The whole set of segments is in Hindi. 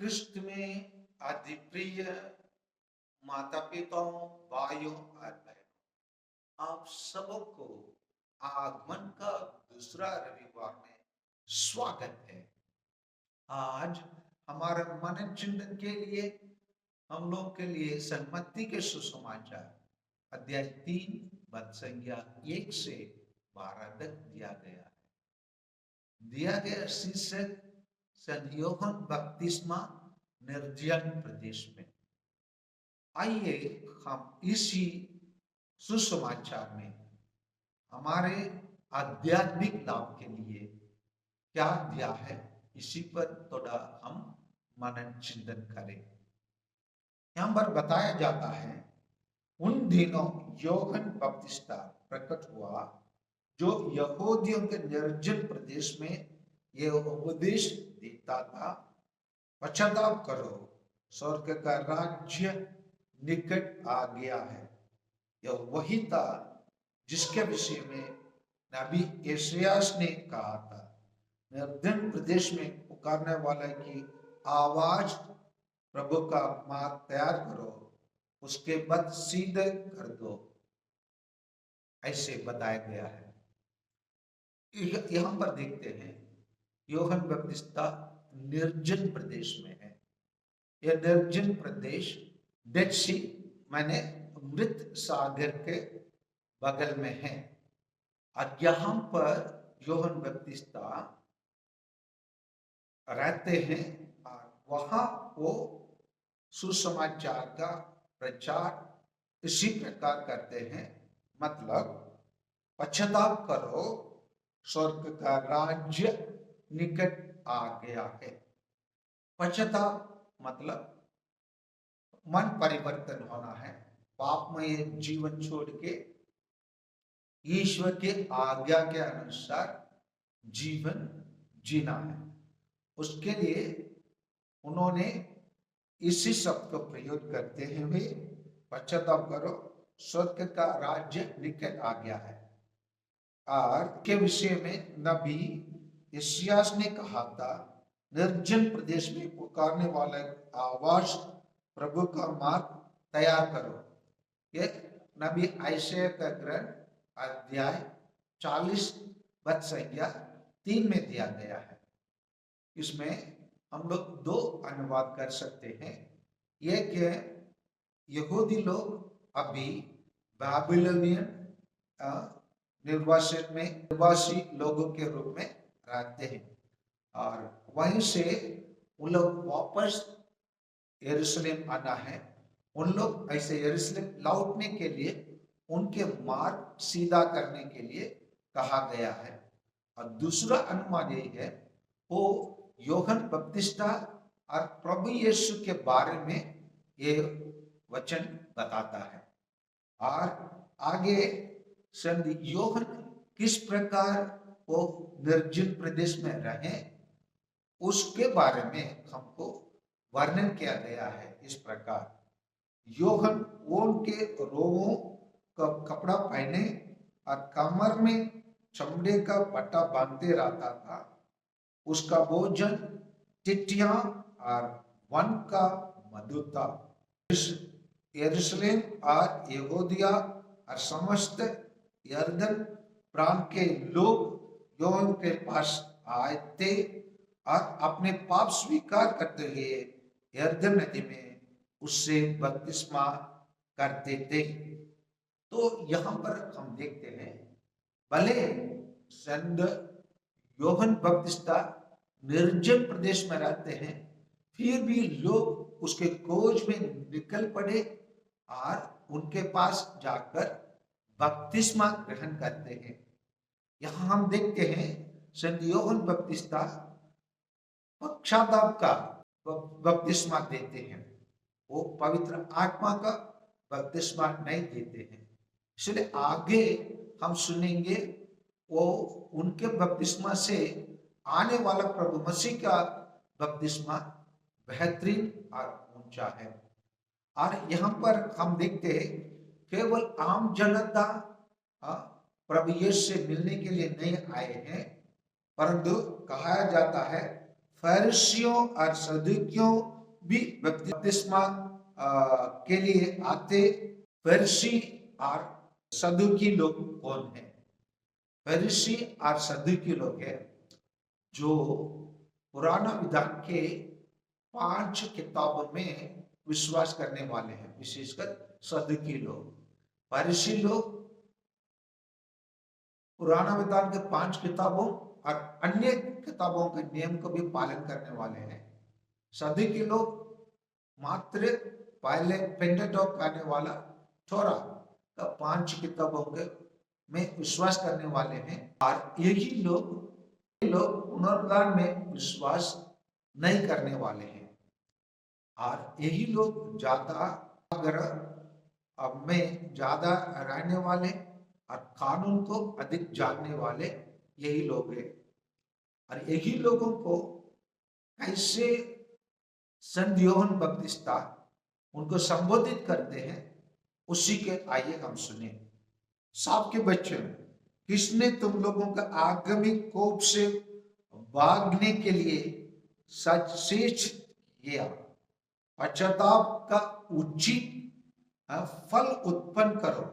ख्रिस्त में अति प्रिय माता पिताओं, भाइयों और बहनों, आप सबको आगमन का दूसरा रविवार में स्वागत है। आज हमारे मन चिंतन के लिए हम लोग के लिए सन्मति के सुसमाचार अध्याय 3 पद संख्या 1 से 12 तक दिया गया शीर्षक संत यूहन्ना बपतिस्मा निर्जन प्रदेश में। आइए हम इसी सुसमाचार में हमारे आध्यात्मिक लाभ के लिए क्या दिया है इसी पर थोड़ा हम मनन चिंतन करें। यहां पर बताया जाता है, उन दिनों यूहन्ना बपतिस्मा प्रकट हुआ जो यहूदियों के निर्जन प्रदेश में यह उपदेश देता था, पश्चाताप करो, स्वर्ग का राज्य निकट आ गया है। यह वही था जिसके विषय में नबी यशायाह ने कहा था, निर्जन प्रदेश में पुकारने वाले की आवाज, प्रभु का मार्ग तैयार करो, उसके पथ सीधे कर दो। ऐसे बताया गया है। यहां पर देखते हैं यूहन्ना बपतिस्मा निर्जन प्रदेश में है। यह निर्जन प्रदेश डेड सी माने मृत सागर के बगल में है। और यहां पर यूहन्ना बपतिस्मा रहते हैं और वहां वो सुसमाचार का प्रचार इसी प्रकार करते हैं, मतलब पश्चाताप करो, स्वर्ग का राज्य निकट आ गया है। पश्चाताप मतलब मन परिवर्तन होना है, पापमय जीवन छोड़ के ईश्वर के आज्ञा के अनुसार जीवन जीना है। उसके लिए उन्होंने इसी शब्द का प्रयोग करते हुए पश्चाताप करो, स्वर्ग का राज्य निकट आ गया है। और के विषय में नबी यशायाह ने कहा था, निर्जन प्रदेश में पुकारने वाला आवाज, प्रभु का मार्ग तैयार करो। ये नबी यशायाह का ग्रंथ अध्याय 40 पद संख्या 3 में दिया गया है। इसमें हम लोग दो अनुवाद कर सकते हैं। एक है, यहूदी लोग अभी बाबिलोनियन निर्वासी लोगों के रूप में रहते हैं और वहीं से उन लोग वापस यरूशलेम आना है। उन लोग ऐसे यरूशलेम लौटने के लिए उनके मार्ग सीधा करने के लिए कहा गया है। और दूसरा अनुमान यही है, वो यूहन्ना बपतिस्मा और प्रभु यीशु के बारे में ये वचन बताता है। और आगे संत यूहन्ना किस प्रकार वो निर्जन प्रदेश में रहे उसके बारे में हमको वर्णन किया गया है। इस प्रकार यूहन्ना उनके रोगों का कपड़ा पहने और कमर में चमड़े का पट्टा बांधते रहता था। उसका भोजन टिड्डियां और वन का मधु था। यरूशलेम और यहूदिया और समस्त यरदन प्रांत के लोग यूहन्ना के पास आए थे और अपने पाप स्वीकार करते हुए यरदन नदी में उससे बपतिस्मा करते थे। तो यहाँ पर हम देखते हैं, भले संत यूहन्ना बपतिस्मा निर्जन प्रदेश में रहते हैं, फिर भी लोग उसके खोज में निकल पड़े और उनके पास जाकर बपतिस्मा ग्रहण करते हैं। यहाँ हम देखते हैं संत यूहन्ना बपतिस्मा पश्चाताप का बपतिस्मा देते हैं, वो पवित्र आत्मा का बपतिस्मा नहीं देते हैं। इसलिए आगे हम सुनेंगे वो उनके बपतिस्मा से आने वाला प्रभु मसीह का बपतिस्मा बेहतरीन और ऊंचा है। और यहाँ पर हम देखते हैं केवल आम जनता प्रभु यीशु से मिलने के लिए नहीं आए हैं, परंतु कहा जाता है फरीसियों और सदूकियों भी बपतिस्मा के लिए आते। फरीसी और सदूकी लोग कौन है? फरीसी और सदूकी लोग है जो पुराना विधान के 5 किताबों में विश्वास करने वाले हैं, विशेषकर सदूकी लोग। फरीसी लोग पुराना विधान के 5 किताबों और अन्य किताबों के नियम को भी पालन करने वाले हैं। सदूकी लोग मात्र पहले पेंटाटोक कहने वाला थोड़ा का 5 किताबों के में विश्वास करने वाले हैं। और यही लोग पुनरुत्थान में विश्वास नहीं करने वाले हैं। और यही लोग ज्यादा ग्रह में ज्यादा रहने वाले और कानून को अधिक जानने वाले यही लोग हैं। और यही लोगों को कैसे संत यूहन्ना बपतिस्ता उनको संबोधित करते हैं, उसी के आइए हम सुने। सांप के बच्चे, किसने तुम लोगों का आगामी कोप से भागने के लिए सचेत किया? पश्चाताप का उचित फल उत्पन्न करो,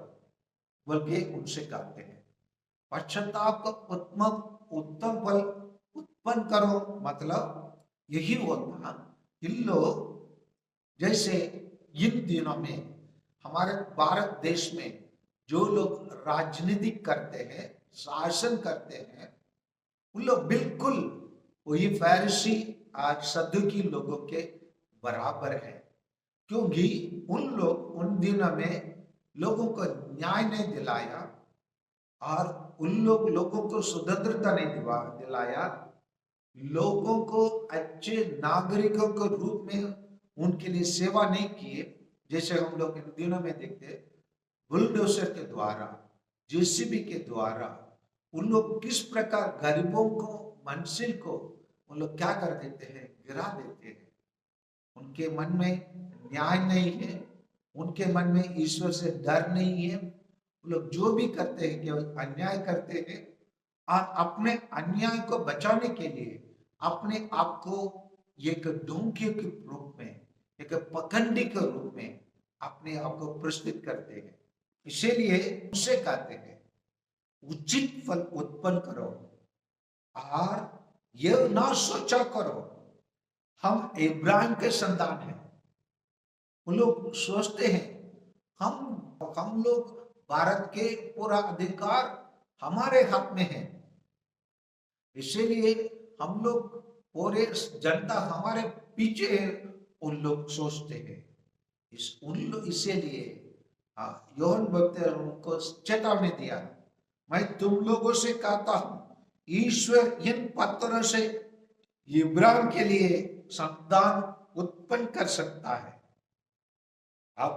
बल्कि उनसे कहते हैं। पश्चाताप का उत्तम फल उत्पन्न करो मतलब यही होता। इन लोग जैसे इन दिनों में हमारे भारत देश में जो लोग राजनीति करते हैं, शासन करते हैं, उन लोग बिल्कुल वही फरीसी और सदूकी लोगों के बराबर है। क्योंकि उन लोग उन दिनों में लोगों को न्याय नहीं दिलाया और उन लोगों को स्वतंत्रता नहीं दिलाया, लोगों को अच्छे नागरिकों के रूप में उनके लिए सेवा नहीं किए। जैसे हम लोग इन दिनों में देखते हैं, बुलडोजर के द्वारा, जेसीबी के द्वारा उन लोग किस प्रकार गरीबों को, मंजिल को उन लोग क्या कर देते हैं, गिरा देते हैं। उनके मन में न्याय नहीं है, उनके मन में ईश्वर से डर नहीं है। वो लोग जो भी करते हैं केवल अन्याय करते हैं और अपने अन्याय को बचाने के लिए अपने आप को एक ढोंगी के रूप में, एक पखंडी के रूप में अपने आप को प्रस्तुत करते हैं। इसीलिए उनसे कहते हैं उचित फल उत्पन्न करो और यह ना सोचा करो हम इब्राहिम के संतान हैं। वो लोग सोचते हैं हम लोग भारत के पूरा अधिकार हमारे हाथ में है, इसीलिए हम लोग पूरे जनता हमारे पीछे है। उन लोग सोचते हैं इसीलिए यूहन्ना बपतिस्ता उनको चेतावनी दिया, मैं तुम लोगों से कहता हूं ईश्वर इन पत्थरों से इब्राहिम के लिए संतान उत्पन्न कर सकता है। अब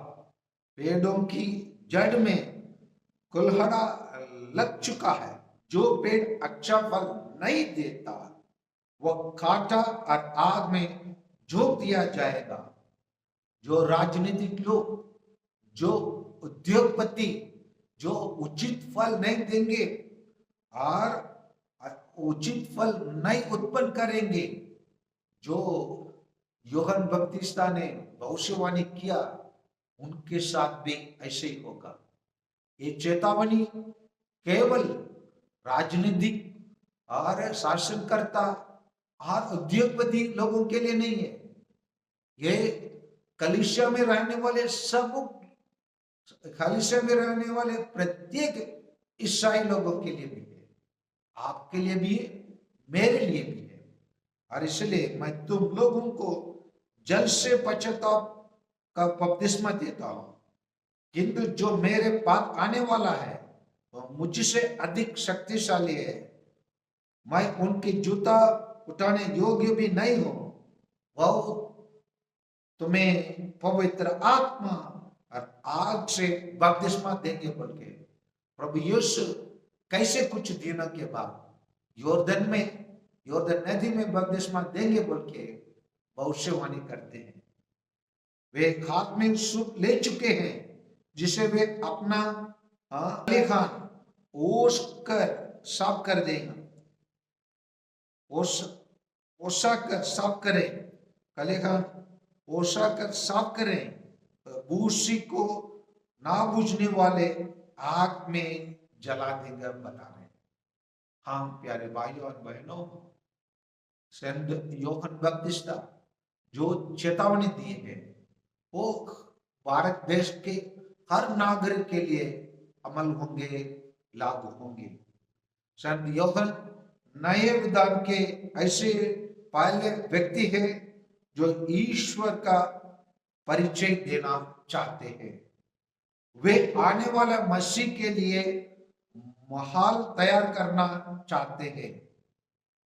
पेड़ों की जड़ में कुल्हाड़ा लग चुका है। जो पेड़ अच्छा फल नहीं देता वह काटा और आग में झोंक दिया जाएगा। जो राजनीतिक लोग, जो उद्योगपति, जो उचित फल नहीं देंगे और उचित फल नहीं उत्पन्न करेंगे, जो यूहन्ना बपतिस्ता ने भविष्यवाणी किया, उनके साथ भी ऐसे ही होगा। ये चेतावनी केवल राजनीतिक और शासनकर्ता और उद्योगपति लोगों के लिए नहीं है, ये कलीसिया में रहने वाले सब, कलीसिया में रहने वाले प्रत्येक ईसाई लोगों के लिए भी है, आपके लिए भी है, मेरे लिए भी है। और इसलिए मैं तुम लोगों को जल से पश्चाताप का बपतिस्मा देता हूं, किंतु जो मेरे पास आने वाला है वह मुझसे अधिक शक्तिशाली है। मैं उनकी जूता उठाने योग्य भी नहीं हूं। वह तुम्हें पवित्र आत्मा और आग से बपतिस्मा देंगे। बोल के प्रभु यीशु कैसे कुछ दिनों के बाद यॉर्दन नदी में बपतिस्मा देंगे बोल के भविष्यवाणी करते हैं। वे हाथ में सूप ले चुके हैं जिसे वे अपना लेखान ओस कर साफ कर देंगे। ओसाकर साफ करें, कलेगा ओसाकर साफ करें, बूसी को ना बुझने वाले आग में जला देगा बता रहे। हाँ प्यारे भाइयों और बहनों, संत यूहन्ना बपतिस्मा जो चेतावनी दी है वो भारत देश के हर नागरिक के लिए अमल होंगे, लागू होंगे। संत यूहन्ना नए विधान के ऐसे पहले व्यक्ति हैं जो ईश्वर का परिचय देना चाहते हैं। वे आने वाला मसीह के लिए माहौल तैयार करना चाहते हैं।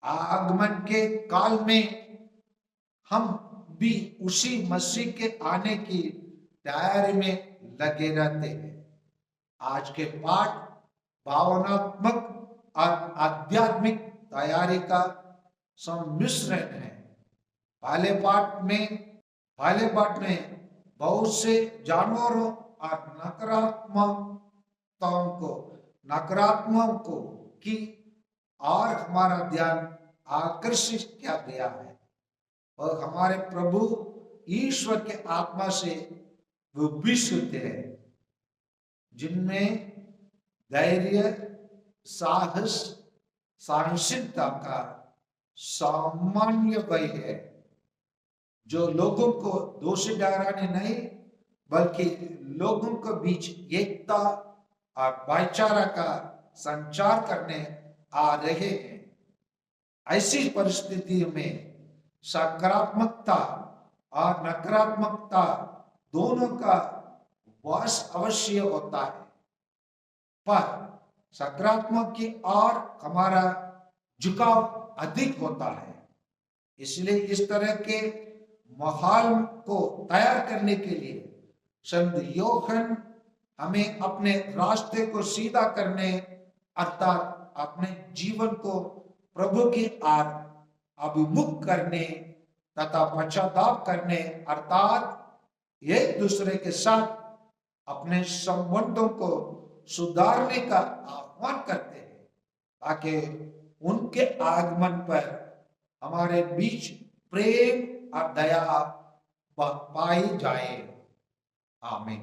आगमन के काल में हम भी उसी मसीह के आने की तैयारी में लगे रहते हैं। आज के पाठ भावनात्मक और आध्यात्मिक तैयारी का सम्मिश्रण है। पहले पाठ में बहुत से जानवरों और नकारात्मक को की और हमारा ध्यान आकर्षित किया गया है और हमारे प्रभु ईश्वर के आत्मा से विभूषित है, जिनमें धैर्य, साहस, सहनशीलता का सामान्य भय है, जो लोगों को दोषी ठहराने नहीं बल्कि लोगों के बीच एकता और भाईचारा का संचार करने आ रहे हैं। ऐसी परिस्थिति में सकारात्मकता और नकारात्मकता दोनों का वास अवश्य होता है, पर सकारात्मक की ओर हमारा झुकाव अधिक होता है। इसलिए इस तरह के माहौल को तैयार करने के लिए संत यूहन्ना हमें अपने रास्ते को सीधा करने अर्थात अपने जीवन को प्रभु की ओर अभिमुख करने तथा पश्चाताप करने अर्थात एक दूसरे के साथ अपने संबंधों को सुधारने का आह्वान करते हैं, ताकि उनके आगमन पर हमारे बीच प्रेम और दया पाई जाए। आमीन।